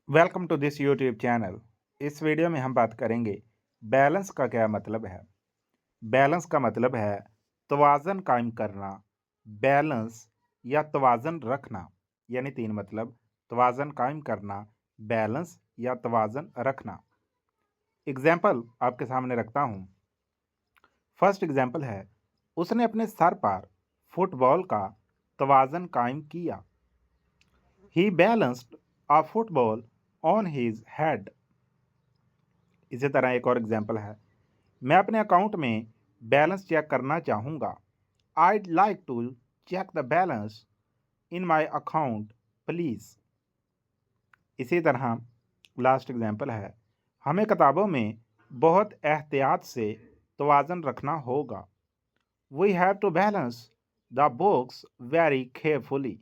Welcome to this YouTube channel. इस video में हम बात करेंगे बैलेंस का क्या मतलब है। बैलेंस का मतलब है तवाज़न कायम करना, बैलेंस या तवाज़न रखना। यानी तीन मतलब: तवाज़न कायम करना, बैलेंस या तवाज़न रखना। एग्जाम्पल आपके सामने रखता हूँ। फर्स्ट एग्जाम्पल है, उसने अपने सर पर फुटबॉल का तवाज़न कायम किया। He balanced a football on his head. इसी तरह एक और एग्जाम्पल है, मैं अपने अकाउंट में बैलेंस चेक करना चाहूँगा। I'd like to check the balance in my account please. इसी तरह लास्ट एग्जाम्पल है, हमें किताबों में बहुत एहतियात से तवाज़न रखना होगा। We have to balance the books very carefully।